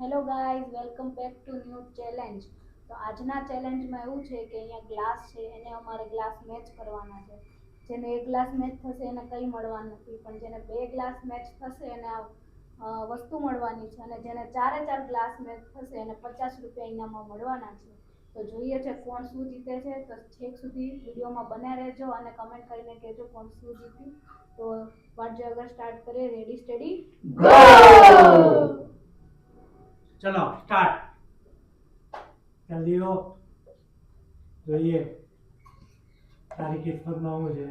Hello guys, welcome back to new challenge. તો આજના ચેલેન્જમાં એવું છે કે અહીંયા ગ્લાસ છે, એને અમારે ગ્લાસ મેચ કરવાના છે. જેને એક ગ્લાસ મેચ થશે એને કંઈ મળવાનું નથી, પણ જેને બે ગ્લાસ મેચ થશે એને વસ્તુ મળવાની છે, અને જેને ચારે ચાર ગ્લાસ મેચ થશે એને 50 રૂપિયા ઇનામમાં મળવાના છે. તો જોઈએ છે કોણ શું જીતે છે. તો છેક સુધી વિડીયોમાં બન્યા રહેજો અને કમેન્ટ કરીને કહેજો કોણ શું જીત્યું. તો વાટ વગર સ્ટાર્ટ કરીએ. Ready steady go. चलो स्टार्ट जल्दी हो જોઈએ તારી કિસ્મતમાં હું છે.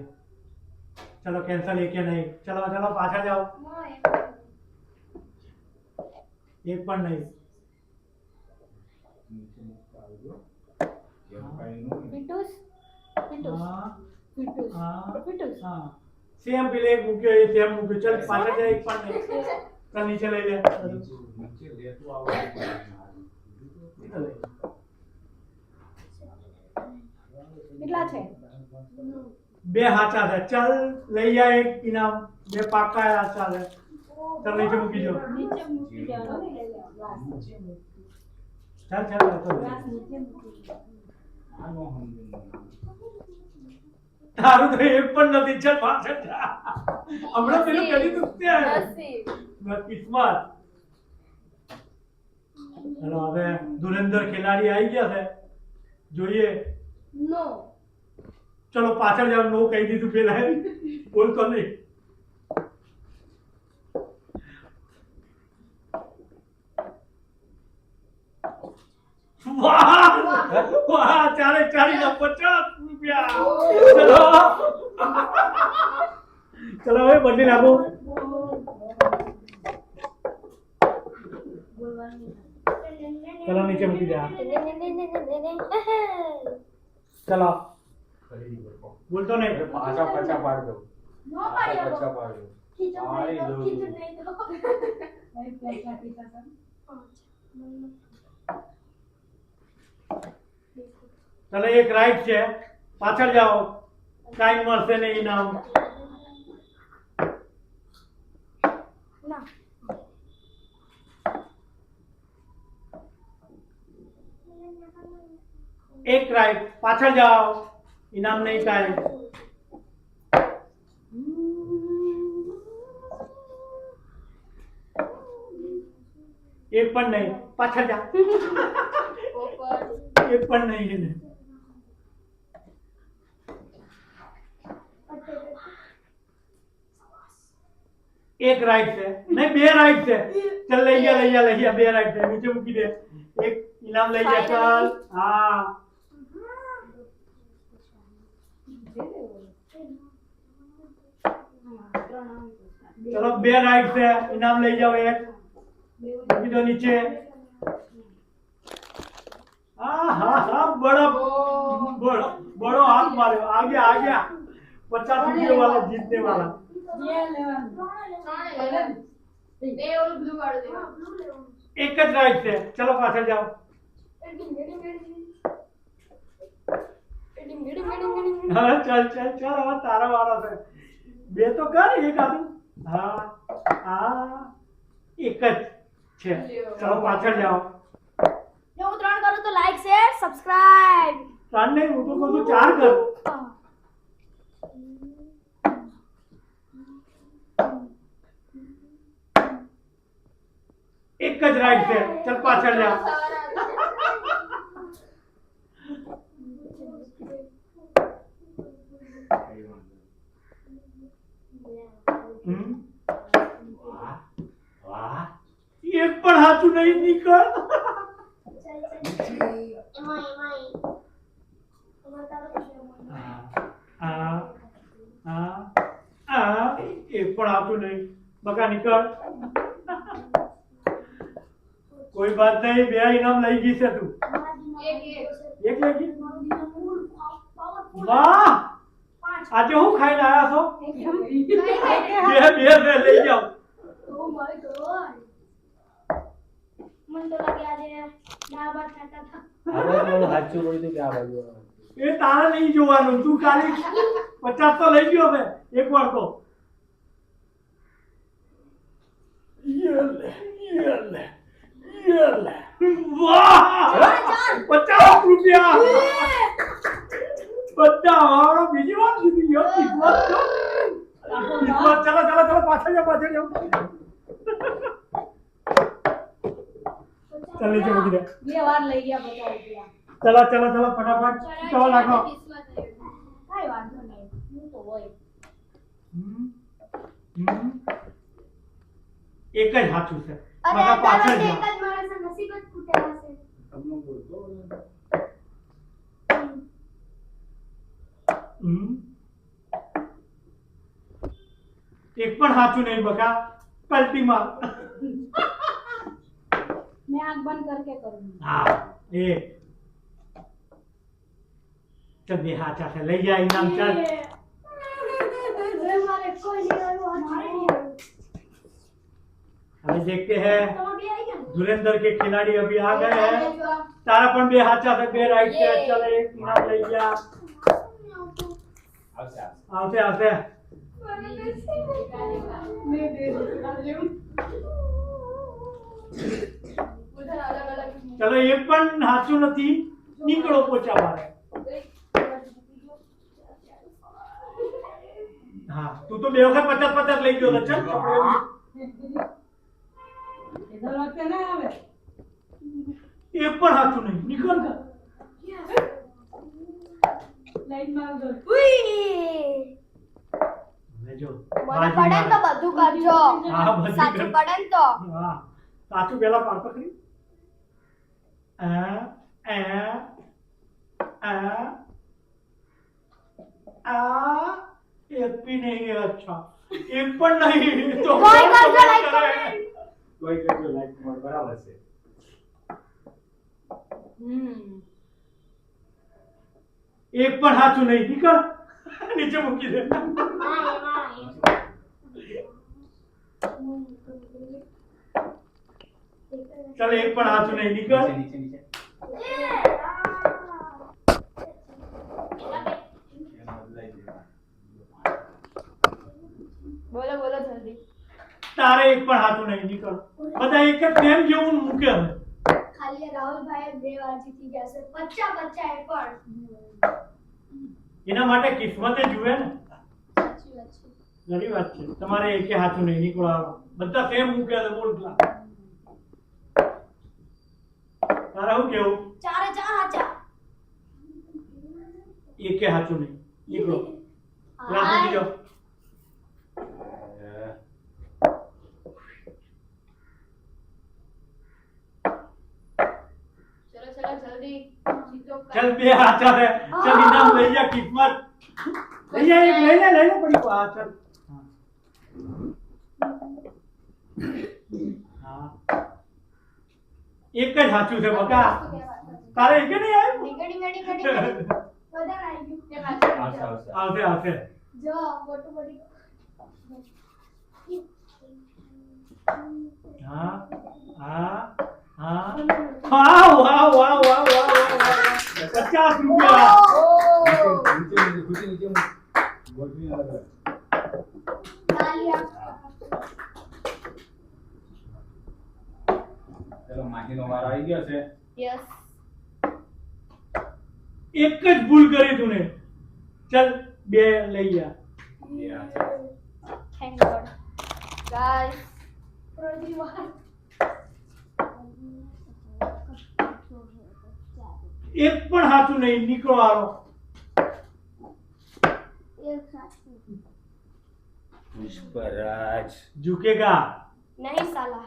ચલો કેન્સલ એક કે નહીં. ચલો ચલો પાછા જાઓ. એક પણ નહીં. પિન્ટુસ પિન્ટુસ હા પિન્ટુસ હા પિન્ટુસ હા સેમ પેલે એક મૂક્યો એ સેમ મૂક્યો. ચલ પાછા જા. એક પણ નહીં. ચલ નીચે લઈ લે. કેટલા છે? બે હાચા છે. ચલ લઈ જા એક ઇનામ. બે પાકા હાચા છે. ચલ નીચે મૂકી દો. નીચે મૂકી દેવાનો. ચાલ ચાલ તો ગ્લાસ નીચે મૂકી દેવાનો. તારું તો એક પણ નથી. ચલ પાછળ જા. હમણાં પેલું કરી તું કિસ્મત. ચલો હવે ધુરંધર ખેલાડી આવી ગયા છે. જોઈએ. નો. ચલો પાછળ જાવ. નો કહી દીધું પેલા. બોલતો નહીં. વાહ વાહ ચારે ચારી ના 50 રૂપિયા. ચલો ચલો હવે બદલી નાખો. ચલો નીચે મૂકી દે. ચલો બોલતો નહીં. પાછા પાછા પાડ દો. નો પાછા પાડ્યો. પાડ દો. ખીચડ પાડી નહીં દો. તો ખીચડ નહીં તો. ચલો એક રાઈટ છે. પાછળ જાઓ. ટાઈમ મળશે ને ઇનામ. ના. એક રાઈટ. પાછળ જાઓ. ઇનામ નહીં ટાઈમ. એક પણ નહીં. પાછળ જા. એક પણ નહીં એને. એક રાઈટ છે. નહીં બે રાઈટ છે. ચલ લઈ ગયા લઈ ગયા લઈ ગયા. બે રાઈટ છે. નીચે મૂકી દે. એક ઇનામ લઈ જા. ચાલ હા ચલો બે રાઈટ છે. ઇનામ લઈ જાઓ. એક મૂકી દો નીચે. हाँ हाँ हाँ बड़ा बड़ा बड़ो हाथ मारे. आ गया आ गया. 50 रुपये वाला जीतने वाला. ये लेवन. બે ઓલું બ્લુ વાળું દેવાનું. एक જ રાઈટ છે. ચલો પાછળ જાઓ. હા ચાલ ચાલ ચાલ. હવે તારા વાળા છે. બે તો કર. એક આદુ. હા હા એક જ છે. ચલો પાછળ જાઓ. જો હું 3 કરું તો લાઈક શેર સબસ્ક્રાઇબ. ત્રણ નહીં. હું તો કહું છું 4 કર. એક જ રાઈટ છે. ચલ પાછળ જા. વાહ એક પણ સાચું નહીં નીકળ. આ આ આ એક પણ સાચું નહીં. બકા નીકળ. કોઈ બાત નહીં. બે ઇનામ લઈ ગઈ છે તું. એક એક લઈ ગઈ. વાહ આજે હું ખાઈને આયા છો? બે બે લઈ જાઓ. Oh my God. મને તો લાગે આજે દાળ ભાત ખાતા હતા. હવે તો સાચું બોલ્યું કે આ બાજુ એ તારે નહીં જોવાનું. તું ખાલી 50 તો લઈ ગયો. હવે એક વાર તો યલે યલે યલે चल नीचे મૂકી દે બે વાર લઈ ગયા બધા રૂપિયા ચલો ચલો ચલો ફટાફટ ચલો લાગો કાંઈ વાંધો નહીં હું તો હોય એક જ સાચું છે અરે બધા પાછળ તારા એક જા જ માણસના નસીબ જ ફૂટેલા છે. તમને બોલતો એક પણ સાચું નહીં બકા પલટી માર मैं आंख बंद करके करूंगी हाँ एक चल दे हाथ से ले जा इनाम चल અરે મારે કોઈ નહીં આવ્યું, મારે નહીં આવ્યું. अभी देखते हैं તમે બે આવી ગયા ને? धुरंधर के खिलाड़ी अभी आ गए हैं तारा पण बे हाथ से बे राइट से चल एक इनाम ले जा આવશે आते आते मैं दे दूं બધા અલગ અલગ चलो एक पण हाचू નથી નીકળો પોચા મારે हाँ तू तो बे वखत 50-50 લઈ ગયો તો ચલ इधर रखते ना आवे एक પણ હાચું નહીં નીકળ लाइन मार दो ઉઈ! લેજો મને પડે ને તો બધું કરજો. હા બધું સાચું કર. પડે ને તો. હા સાચું પેલા પાડ પકડી एक भी नहीं है अच्छा एक पण नहीं तो કોઈ कौन કરજો comment like करे? comment. કોઈ કરજો લાઈક કમેન્ટ બરાબર છે एक पण हाचू नहीं निकल नीचे મૂકી દે चल एक पण हाचू नहीं निकल નીચે નીચે એમાં બદલાઈ દેવા બોલો બોલો જલ્દી તારે એક પણ હાચું નહીં निकल બધા એક જ પ્રેમ જેવું મૂકે હવે ખાલી રાહુલભાઈ બે વાર જીતી ગયા છે. 50-50 એ પણ. એના માટે કિસ્મતે જુએ ને સાચી વાત છે. ઘણી વાત છે તમારે એકે હાચું નહીં નીકળો બધા સેમ મૂકે તો બોલતા તારા શું કેવું ચારે ચાર હાચા. એકે હાચું નહીં નીકળો ગ્લાસ મૂકી દો ચલો ચલો જલ્દી જીતો चल बे हाचा है चल इनाम ले जा किस्मत ले जा एक ले जा पड़ी को चल हाँ एक જ સાચું છે બકા તારે એક નહીં આવ્યું નીકળી ગણી બધાને આવી ગયું. એ પાછળ આવશે જાઓ. આવશે આવશે આવશે જો મોટું પડી हाँ हाँ हाँ वाह वाह वाह वाह वाह 50 रुपया નીચે નીચે ખુશી નીચે ગોઠવી અલગ અલગ તાલિયા. ચલો માહીનો વારો આવી ગયો છે યસ. एक જ ભૂલ કરી તુને चल બે લઈ જા એ આ છે થેન્ક ગોડ ગાઈસ. એક પણ સાચું નહીં નીકળો આવો પુષ્પરાજ झुकेगा નહીં સાલા.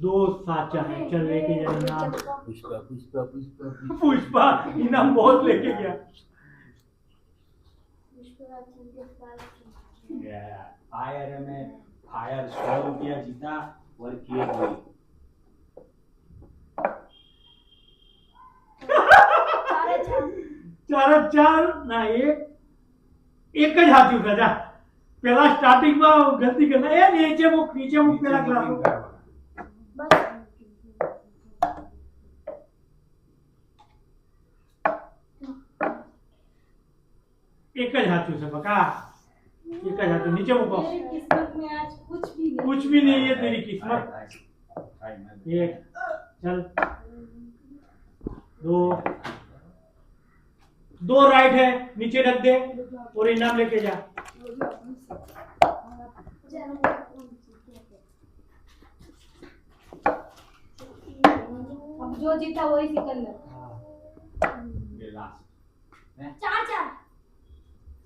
दो साचा है चल लेके जा इनाम પુષ્પા પુષ્પા પુષ્પા पुष्पा इनाम बहुत लेके गया फायर में फायर 100 रुपया जीता और केक हुई ચારે ચાર. चार चार ना एक જ હાથું છે જા પેલા સ્ટાર્ટિંગ માં ગલતી કરના એ નીચે મૂક પેલા ક્લાસ બસ. એક જ હાથું છે બકા एक જ હાથું નીચે મૂકો मेरी किस्मत में आज कुछ भी नहीं कुछ भी नहीं है तेरी किस्मत एक चल दो दो राइट है नीचे रख दे और इनाम लेके जा जो जीता वही सिकंदर। हाँ ये लास्ट 4-4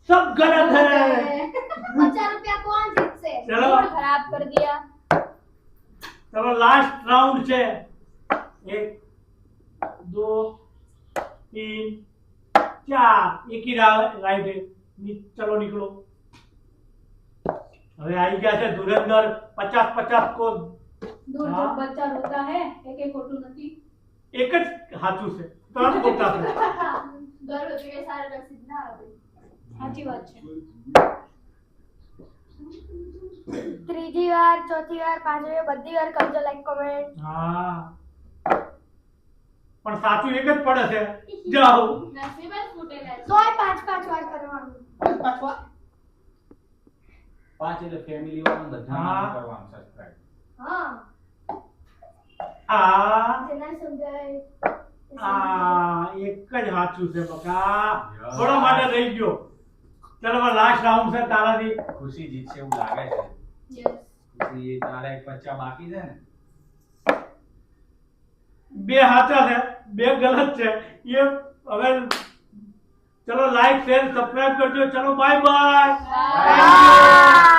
सब गलत है 50 रुपया कौन जीतसे? चलो मूड खराब कर दिया। चलो लास्ट राउंड છે 1 2 3 4 એક ही राइट है चलो निकलो હવે આવી ગયા છે ધુરંધર 50-50 को दूर हाँ। जब बच्चा रोता है एक एक खोटू नहीं। એક જ સાચું છે ત્રણ ખોટા છે દર વખતે સારા રસીદ ના આવે। साची बात है। ત્રીજી વાર, ચોથી વાર, પાંચમી વાર, બધી વાર કરજો લાઈક કમેન્ટ. હા પણ સાચું એક જ પડે છે જાઓ નસીબ જ ફૂટેલા છે। તોય 5-5 વાર કરવાનું. પાંચ એટલે ફેમિલી વાળા બધા હા. કરવાનું સબસ્ક્રાઇબ હા, આ જેને સમજાય એ સમજાય. એક જ સાચું છે બકા થોડો માટે રહી ગયો ચલો લાસ્ટ રાઉન્ડ છે તારાથી ખુશી જીતશે એવું લાગે છે યસ। ખુશી તારે 50 બાકી છે ને બે સાચા છે બે ગલત છે એ હવે ચલો લાઈક શેર સબસ્ક્રાઇબ કરજો ચલો બાય બાય બાય।